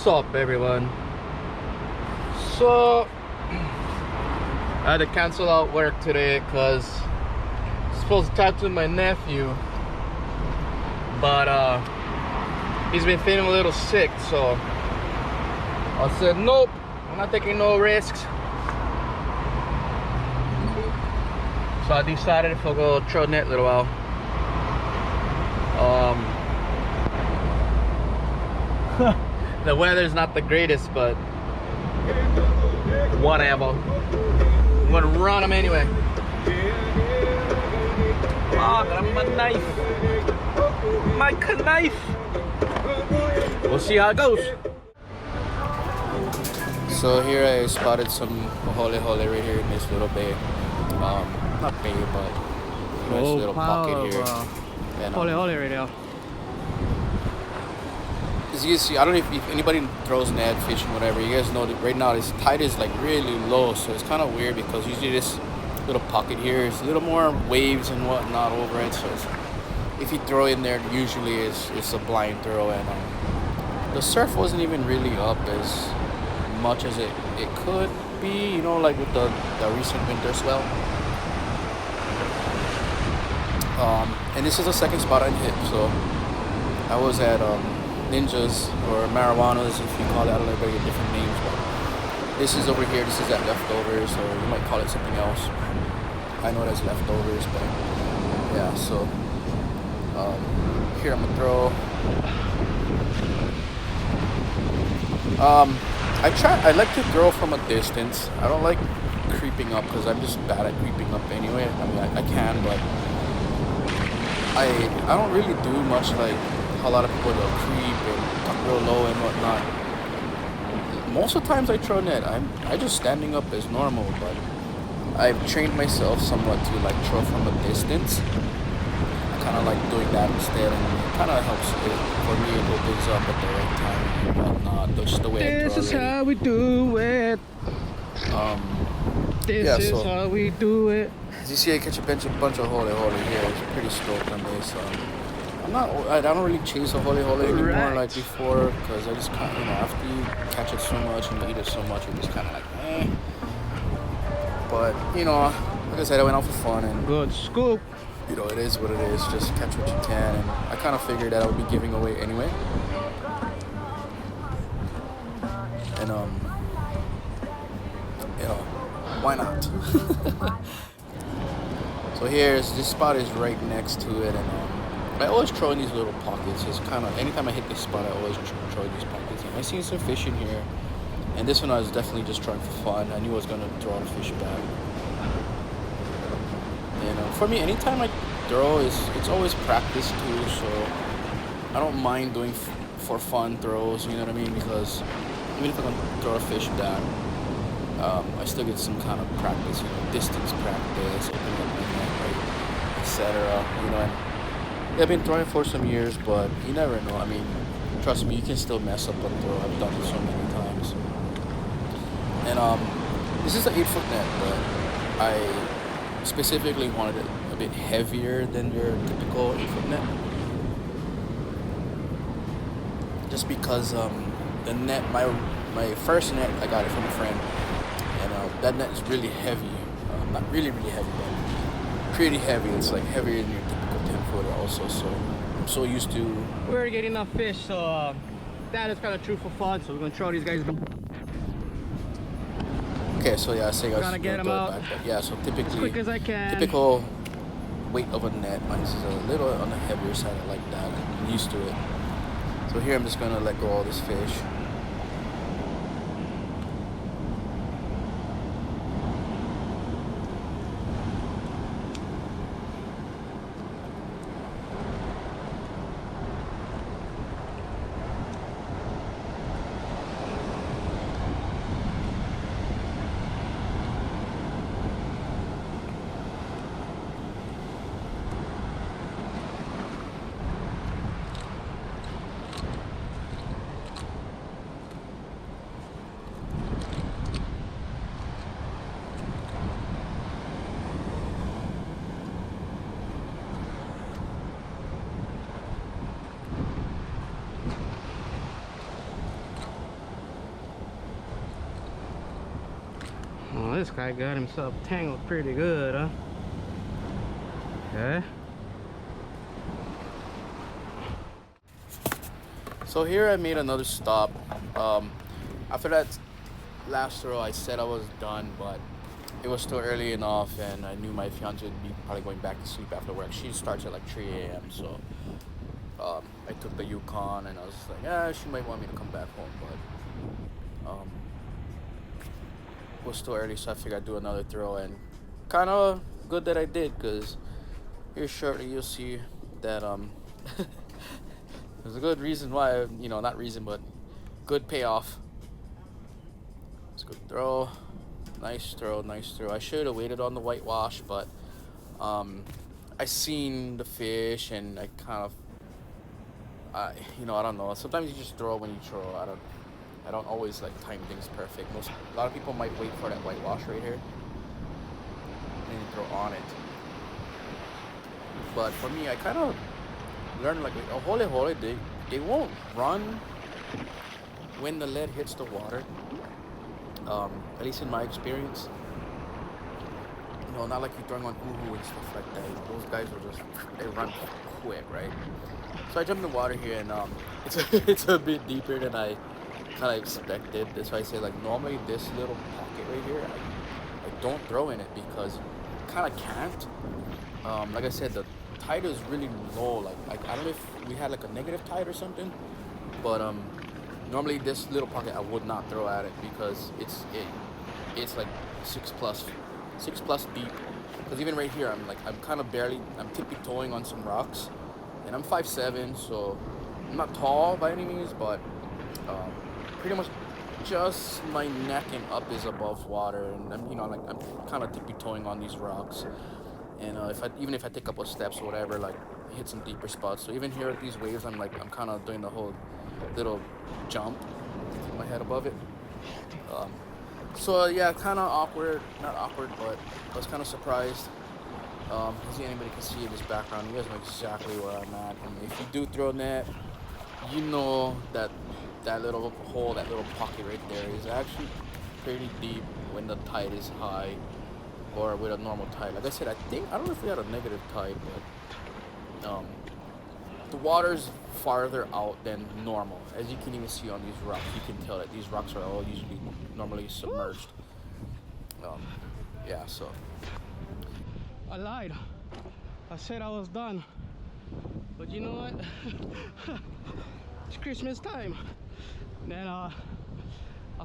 What's up, everyone? So I had to cancel out work today because I'm supposed to tattoo my nephew, but he's been feeling a little sick, so I said nope, I'm not taking no risks. So I decided if I'll go throw net a little while. The weather's not the greatest, but whatever. I'm gonna run them anyway. Oh, got my knife. My knife. We'll see how it goes. So here I spotted some Aholehole right here in this little bay. Not bay, but this little pocket here. Aholehole right now. As you see, I don't know if anybody throws net, fishing, whatever. You guys know that right now this tide is like really low, so it's kind of weird because usually this little pocket here is a little more waves and whatnot over it. So if you throw in there, usually it's a blind throw, and the surf wasn't even really up as much as it could be. You know, like with the recent winter swell. And this is the second spot I hit. So I was at Ninjas or Marijuanas, if you call it. I don't know, everybody get different names, but this is over here. This is at Leftovers, or you might call it something else. I know that's Leftovers, but yeah. So here I'm gonna throw. I like to throw from a distance. I don't like creeping up because I'm just bad at creeping up anyway. I mean, I can, but I don't really do much like a lot of people that creep and tuck real low and whatnot. Most of the times I throw net, I just standing up as normal, but I've trained myself somewhat to like throw from a distance. I kind of like doing that instead, and it kind of helps for me. It opens up at the right time and whatnot. That's just the way I throw. This is how we do it. This is how we do it. As you see, I catch a bunch of Aholehole here. It's pretty stoked on this. I don't really chase Aholehole anymore like before, because I just kind of, after you catch it so much and you eat it so much, you're just kind of like, eh. But, like I said, I went out for fun, and good scoop. It is what it is. Just catch what you can, and I kind of figured that I would be giving away anyway. And, why not? So this spot is right next to it, and I always throw in these little pockets. It's kind of, anytime I hit this spot, I always throw in these pockets. And I seen some fish in here, and this one I was definitely just trying for fun. I knew I was gonna throw the fish back. And for me, anytime I throw, it's always practice too. So I don't mind doing for fun throws. You know what I mean? Because even if I can throw a fish back, I still get some kind of practice. Distance practice, opening up my net, etc. And I've been throwing for some years, but you never know. I mean, trust me, you can still mess up a throw. I've done it so many times. And this is an 8-foot net, but I specifically wanted it a bit heavier than your typical 8-foot net. Just because the net, my first net, I got it from a friend, and that net is really heavy. Not really, really heavy, but pretty heavy. It's like heavier than your typical 10-footer also, so I'm so used to... We're getting enough fish, so that is kind of true for fun, so we're going to throw these guys. Okay, so yeah, I say I was going to get them out back, but yeah, so typically, as quick as I can. Typical weight of a net, mine is a little on the heavier side. I like that. I'm used to it. So here I'm just going to let go of all this fish. this guy got himself tangled pretty good, huh? Okay. So here I made another stop. After that last throw, I said I was done, but it was still early enough, and I knew my fiance would be probably going back to sleep after work. She starts at like 3 a.m. So I took the Yukon, and I was like, yeah, she might want me to come back home, but it was still early, so I figured I'd do another throw, and kind of good that I did, because here shortly you'll see that there's a good reason why, you know, not reason, but good payoff. It's a good throw. Nice throw, nice throw. I should have waited on the whitewash, but I seen the fish, and I kind of, you know, I don't know. Sometimes you just throw when you throw. I don't always like time things perfect. A lot of people might wait for that whitewash right here, and then throw on it. But for me, I kind of learned like Aholehole, they won't run when the lead hits the water. At least in my experience. You know, not like you're throwing on uhu and stuff like that. You know, those guys will just, they run quick, right? So I jumped in the water here, and it's a bit deeper than I kind of expected. That's why I say, like, normally this little pocket right here, I don't throw in it because I kind of can't. Like I said, the tide is really low. Like I don't know if we had like a negative tide or something, but normally this little pocket I would not throw at it because it's like 6 plus deep. Because even right here I'm tippy toeing on some rocks, and I'm 5'7", so I'm not tall by any means, but pretty much just my neck and up is above water, and I'm kind of tippy toeing on these rocks. And even if I take a couple of steps or whatever, like hit some deeper spots. So even here at these waves, I'm kind of doing the whole little jump, with my head above it. So yeah, kind of awkward, not awkward, but I was kind of surprised. As anybody can see in this background, you guys know exactly where I'm at. And if you do throw net, you know that little hole, that little pocket right there is actually pretty deep when the tide is high. Or with a normal tide. Like I said, I don't know if we had a negative tide, but the water's farther out than normal. As you can even see on these rocks, you can tell that these rocks are all normally submerged. Yeah, so. I lied. I said I was done. But you know what? It's Christmas time. Then I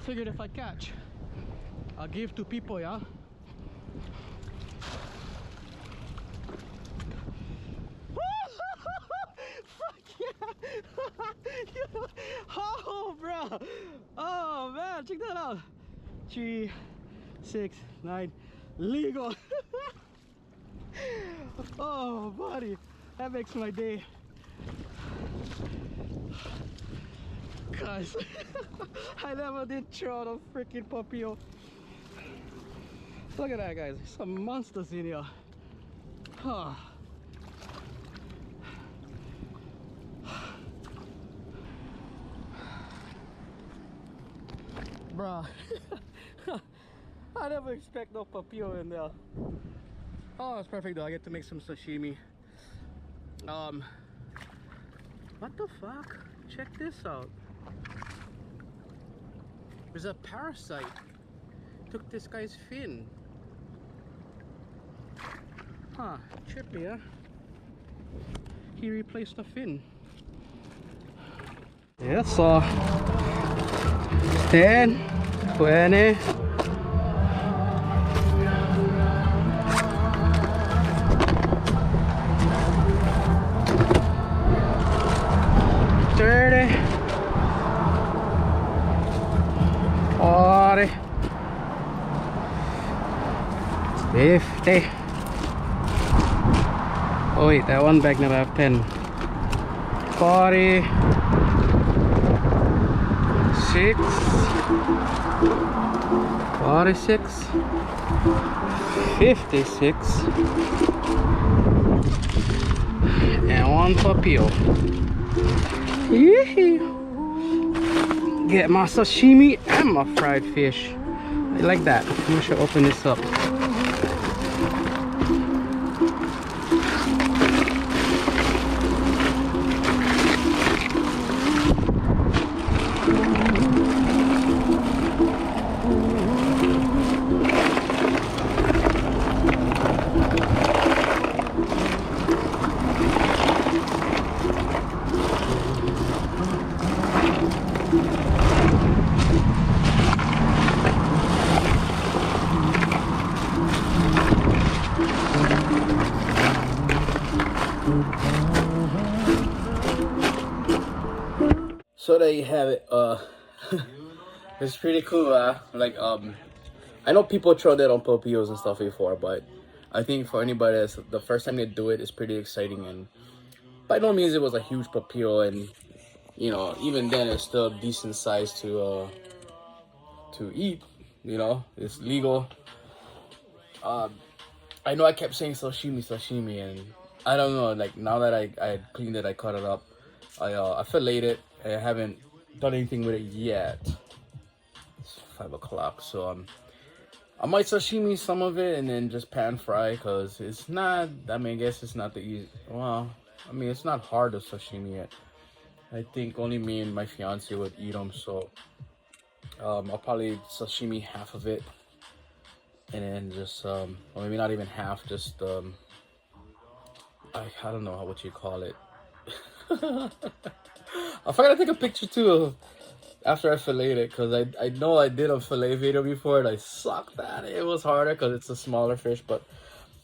figured if I catch, I'll give to people, yeah? Oh, bro! Oh man, check that out. 3, 6, 9, legal. Oh, buddy, that makes my day. Guys, I never did throw the freaking Papio. Look at that, guys. Some monsters in here. Oh. Bruh. I never expect no Papio in there. Oh, it's perfect though. I get to make some sashimi. What the fuck? Check this out. There's a parasite. Took this guy's fin. Huh, trippy, huh? He replaced the fin. Yeah, so 10, 20. $40, 50. Oh wait, that one bag never have 10. 40, 6, 46, 56, and one Papio. Yee-hee. Get my sashimi and my fried fish. Like that. I'm gonna open this up. So there you have it. It's pretty cool. Like I know people throw that on Papios and stuff before, but I think for anybody that's the first time they do it, it's pretty exciting. And by no means it was a huge Papio, and you know, even then it's still decent size to eat. You know, it's legal. I know I kept saying sashimi, and I don't know. Like now that I cleaned it, I cut it up. I filleted it. I haven't done anything with it yet. It's 5 o'clock, so I might sashimi some of it and then just pan fry because it's not. I mean, I guess it's not the easy. Well, I mean, it's not hard to sashimi it. I think only me and my fiance would eat them, so I'll probably sashimi half of it, and then just or maybe not even half, just I don't know what you call it. I forgot to take a picture too after I filleted it because I know I did a fillet video before and I sucked at it. It was harder because it's a smaller fish, but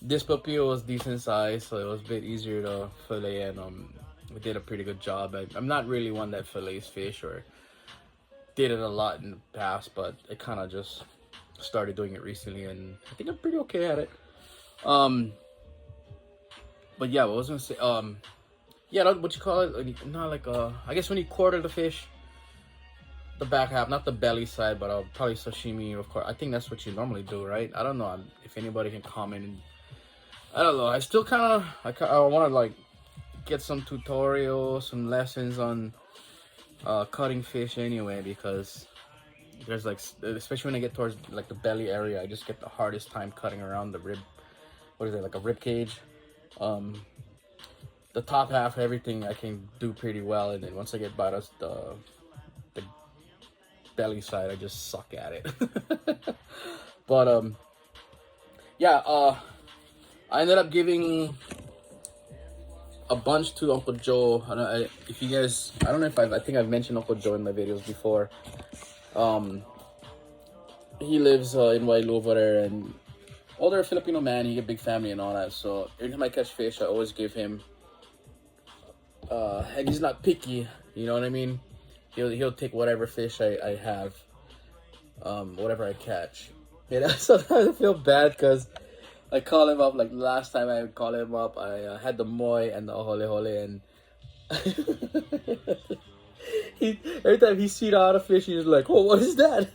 this papio was decent size, so it was a bit easier to fillet, and we did a pretty good job. I'm not really one that fillets fish or did it a lot in the past, but I kind of just started doing it recently, and I think I'm pretty okay at it. But yeah, what was I gonna say? Yeah, what you call it? Not like I guess when you quarter the fish, the back half, not the belly side, but probably sashimi. Of course, I think that's what you normally do, right? I don't know if anybody can comment. I don't know. I still kind of I want to like get some tutorials, some lessons on cutting fish anyway, because there's like, especially when I get towards like the belly area, I just get the hardest time cutting around the rib. What is it, like a rib cage? The top half, everything I can do pretty well, and then once I get by the belly side, I just suck at it. But yeah, I ended up giving a bunch to Uncle Joe. If you guys, I don't know if I think I've mentioned Uncle Joe in my videos before. He lives in Wailu over there, and older Filipino man. He got a big family and all that. So every time I catch fish, I always give him. And he's not picky, you know what I mean? He'll take whatever fish I have, whatever I catch. You know, sometimes I feel bad because I call him up. Like last time I called him up, I had the moi and the Aholehole, and every time he see the other fish, he's like, "Oh, what is that?"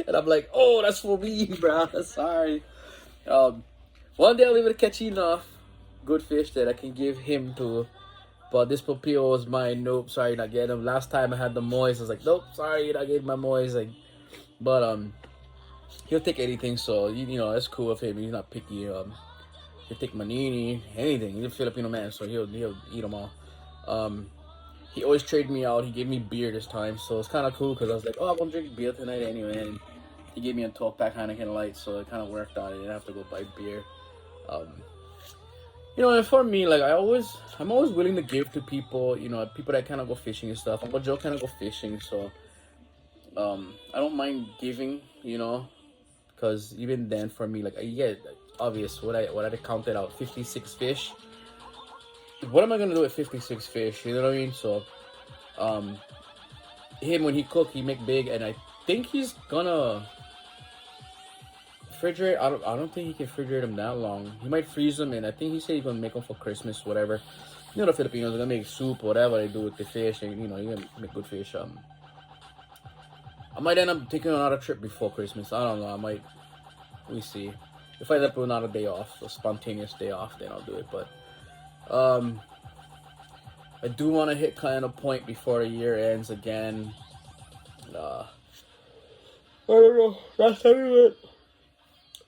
And I'm like, "Oh, that's for me, bro. Sorry." One day I'll be able to catch enough good fish that I can give him to. But this papio was mine. Nope, sorry, not getting him. Last time I had the mois, I was like, nope, sorry, you're not getting my mois. Like, but he'll take anything. So you know, that's cool with him. He's not picky. He'll take manini, anything. He's a Filipino man, so he'll eat them all. He always traded me out. He gave me beer this time, so it's kind of cool because I was like, oh, I'm gonna drink beer tonight anyway. And he gave me a 12-pack Heineken Light, so it kind of worked out. I didn't have to go buy beer. You know, and for me, like I'm always willing to give to people. You know, people that kind of go fishing and stuff. Uncle Joe kind of go fishing, so I don't mind giving. You know, because even then, for me, like obvious. What I counted out 56 fish. What am I gonna do with 56 fish? You know what I mean? So, him when he cook, he make big, and I think he's gonna refrigerate. I don't think he can refrigerate them that long. He might freeze them, and I think he said he's gonna make them for Christmas, whatever. You know, the Filipinos are gonna make soup, whatever they do with the fish, and you know, you're gonna make good fish. I might end up taking another trip before Christmas. I don't know. I might. We see. If I end up with another day off, a spontaneous day off, then I'll do it. But I do want to hit kind of point before the year ends again. I don't know. Last time we went.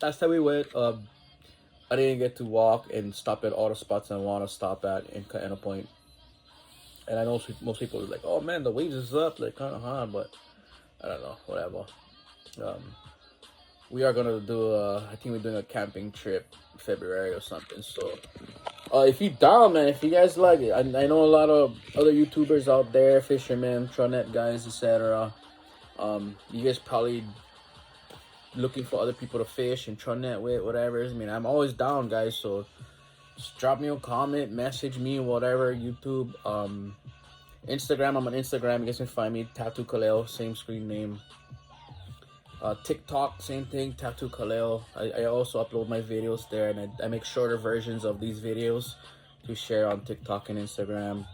Last time we went. I didn't get to walk and stop at all the spots I want to stop at in Canada Point. And I know most people are like, "Oh man, the waves is up," like kind of hard, but I don't know, whatever. We are gonna do I think we're doing a camping trip in February or something. So, if you down, man, if you guys like it, I know a lot of other YouTubers out there, fishermen, tronet guys, etc. You guys probably looking for other people to fish and tronet with, whatever. I mean, I'm always down, guys. So just drop me a comment, message me, whatever. YouTube, Instagram. I'm on Instagram. You guys can find me, TattooKaleo, same screen name. TikTok, same thing, TattooKaleo. I also upload my videos there, and I make shorter versions of these videos to share on TikTok and Instagram.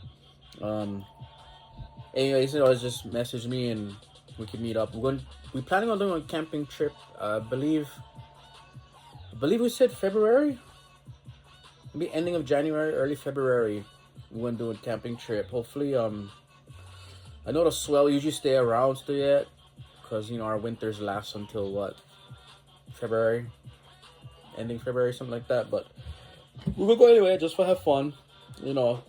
Anyways, just message me and we can meet up. We're planning on doing a camping trip. I believe we said February. Maybe ending of January, early February. We want to do a camping trip. Hopefully, I know the swell usually stay around still yet, because our winters last until what, February, ending February, something like that. But we will go anyway, just for have fun, blah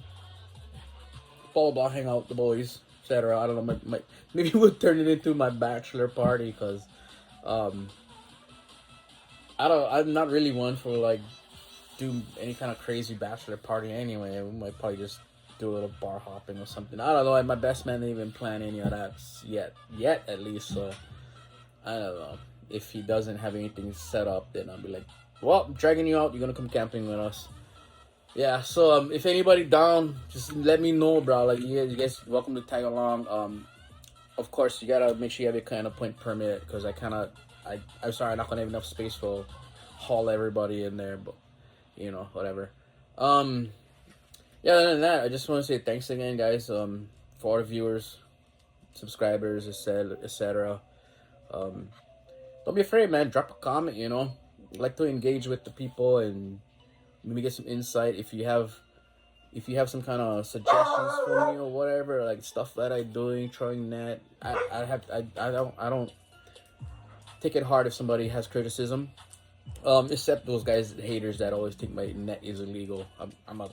blah, hang out with the boys, etc. I don't know, maybe we'll turn it into my bachelor party, because I'm not really one for like do any kind of crazy bachelor party anyway. We might probably just do a little bar hopping or something. I don't know. My best man didn't even plan any of that yet at least. So I don't know. If he doesn't have anything set up, then I'll be like, well, I'm dragging you out. You're gonna come camping with us. Yeah. So if anybody down, just let me know, bro. Like you guys welcome to tag along. Of course you gotta make sure you have your kind of point permit, because I'm sorry, I'm not gonna have enough space to haul everybody in there, but whatever. Yeah, other than that, I just want to say thanks again, guys, for all the viewers, subscribers, etc. Don't be afraid, man. Drop a comment, I like to engage with the people and maybe get some insight. If you have some kind of suggestions for me or whatever, like stuff that I'm doing, trying net, I don't take it hard if somebody has criticism. Except those guys, haters that always think my net is illegal. I'm a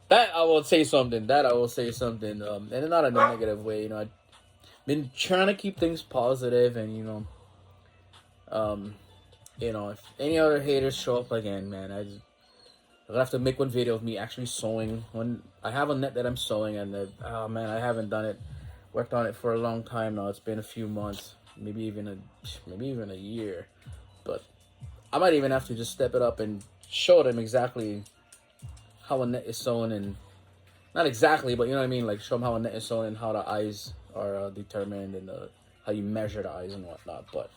that I will say something. And not in a negative way. I've been trying to keep things positive, and if any other haters show up again, man, I'll have to make one video of me actually sewing. When I have a net that I'm sewing, and I haven't worked on it for a long time now. It's been a few months. Maybe even a year, but I might even have to just step it up and show them exactly how a net is sewn, and not exactly, but you know what I mean, like show them how a net is sewn and how the eyes are determined, and how you measure the eyes and whatnot. But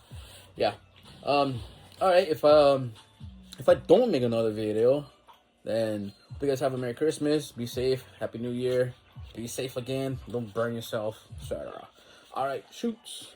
yeah, all right. If I don't make another video, then hope you guys have a Merry Christmas. Be safe. Happy New Year. Be safe again. Don't burn yourself, etc. All right, shoots.